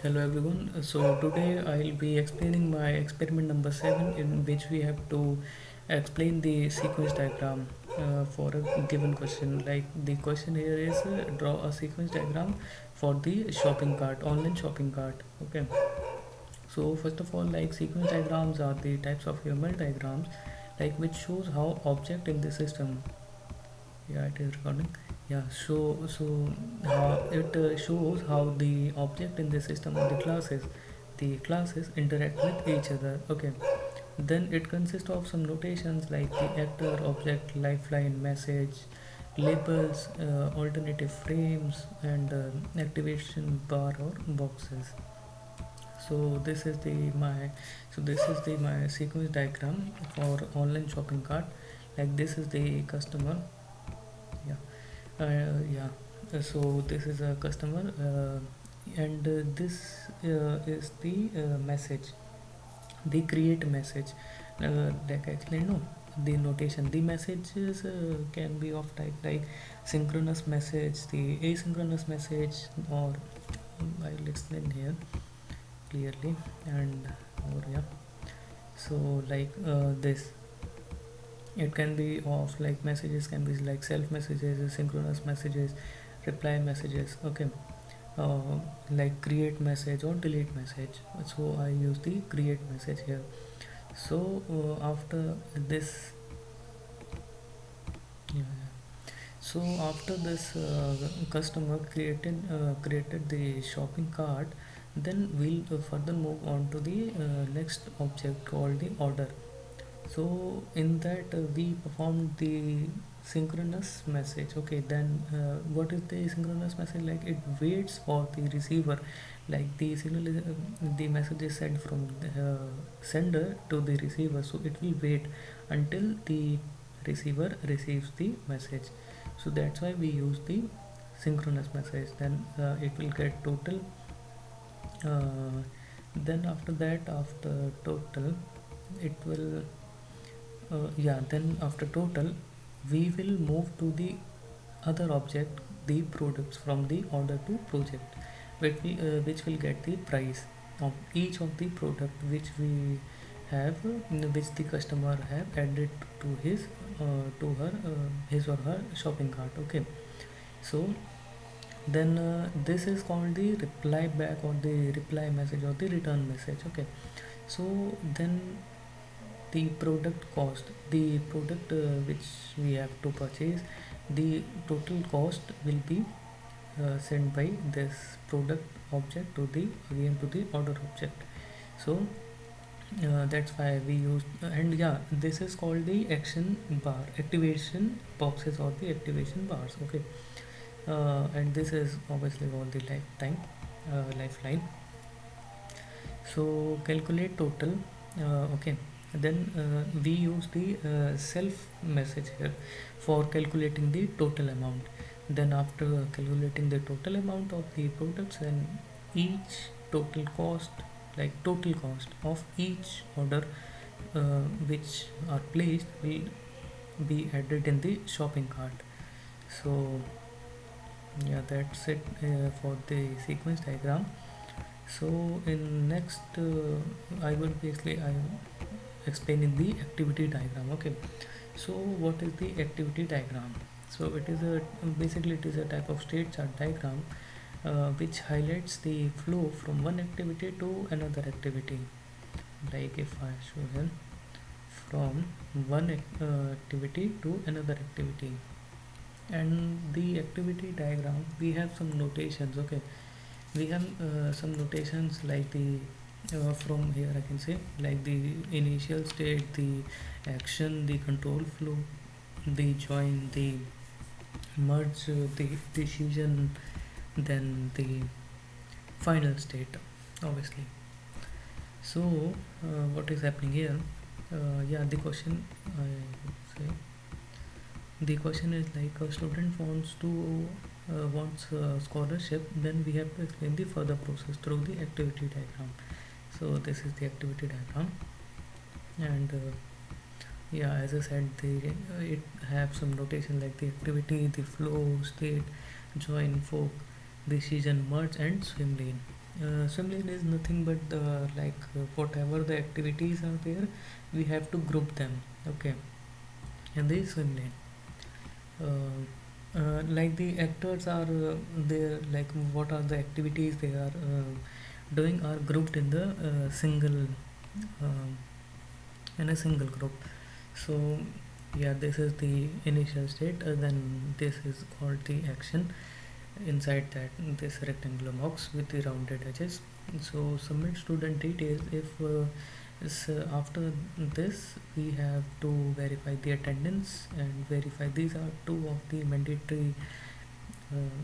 Hello everyone. So today I'll be explaining my experiment number 7, in which we have to explain the sequence diagram for a given question. Like the question here is draw a sequence diagram for the shopping cart, online shopping cart. Okay. So first of all, like sequence diagrams are the types of UML diagrams, like which shows how object in the system. Yeah, it is recording. Yeah, it shows how the object in the system of the classes interact with each other. Okay, then it consists of some notations like the actor, object, lifeline, message, labels, alternative frames, and activation bar or boxes. So this is the my sequence diagram for online shopping cart. Like this is the customer. Yeah. Yeah. So this is a customer, and this is the message, the create message. Like actually no, the notation. The messages can be of type like synchronous message, the asynchronous message, or I'll explain here clearly. And or yeah. So like this it can be of like messages can be like self messages, synchronous messages, reply messages. Okay. Like create message or delete message, so I use the create message here. So after this yeah, yeah. So after this customer created the shopping cart, then we'll further move on to the next object called the order. So in that we performed the synchronous message. Okay, then what is the synchronous message? Like it waits for the receiver. Like the signal is, the message is sent from the sender to the receiver, so it will wait until the receiver receives the message. So that's why we use the synchronous message. Then it will get total. uh, then after that, after total, it will yeah, then after total, we will move to the other object, the products, from the order to project, which will get the price of each of the product which we have, which the customer have added to his or her shopping cart. Okay, so then this is called the reply back, or the reply message, or the return message. Okay, so then the product cost, the product which we have to purchase, the total cost will be sent by this product object to the again to the order object. So that's why we use, and yeah, this is called the action bar, activation boxes, or the activation bars. Okay, and this is obviously called the lifeline. So calculate total. Okay, then we use the self message here for calculating the total amount. Then after calculating the total amount of the products, and each total cost, like total cost of each order which are placed, will be added in the shopping cart. So yeah, that's it for the sequence diagram. So in next, I will basically I explaining the activity diagram. Okay, so what is the activity diagram? So it is a basically it is a type of state chart diagram which highlights the flow from one activity to another activity. Like if I show here, from one activity to another activity, and the activity diagram we have some notations. Okay, we have some notations like the from here I can say, like the initial state, the action, the control flow, the join, the merge, the decision, then the final state, obviously. So what is happening here? Yeah, the question I would say, the question is like a student wants scholarship, then we have to explain the further process through the activity diagram. So this is the activity diagram, and yeah, as I said, it have some notation like the activity, the flow, state, join, fork, decision, merge, and swim lane. Swim is nothing but the whatever the activities are there, we have to group them. Okay, in the swim lane. Like the actors are there, like what are the activities they are doing are grouped in the uh, single group. So yeah, this is the initial state. Then this is called the action. Inside that, this rectangular box with the rounded edges. So submit student details. If after this, we have to verify the attendance and verify. These are two of the mandatory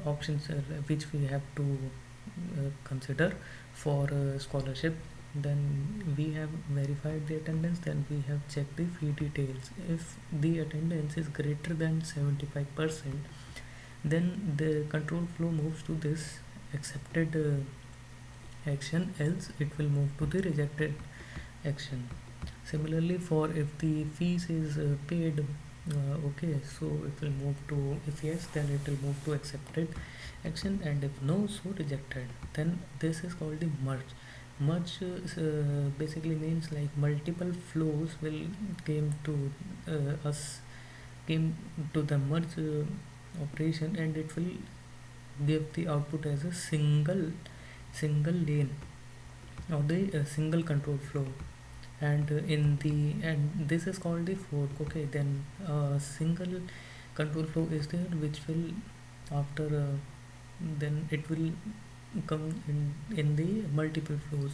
options which we have to consider for scholarship. Then we have verified the attendance, then we have checked the fee details. If the attendance is greater than 75%, then the control flow moves to this accepted action, else it will move to the rejected action. Similarly, for if the fees is paid, okay, so it will move to, if yes, then it will move to accepted action, and if no, so rejected. Then this is called the merge. Merge basically means like multiple flows will came to us came to the merge operation, and it will give the output as a single lane or the single control flow. And in the and this is called the fork. Okay, then single control flow is there which will after then it will come in the multiple flows.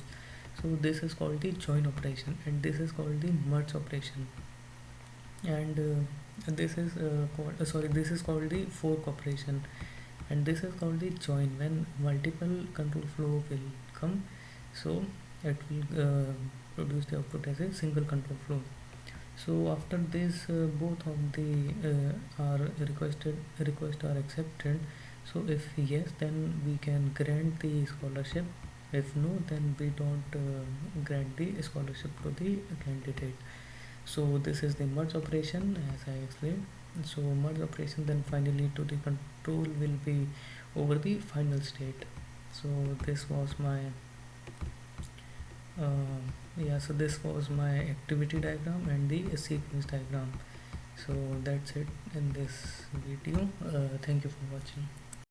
So this is called the join operation, and this is called the merge operation. And this is called the fork operation, and this is called the join. When multiple control flow will come, so it will produce the output as a single control flow. So after this, both of the are request are accepted. So if yes, then we can grant the scholarship. If no, then we don't grant the scholarship to the candidate. So this is the merge operation, as I explained. So merge operation, then finally to the control will be over the final state. So this was my so this was my activity diagram and the sequence diagram. So that's it in this video. Thank you for watching.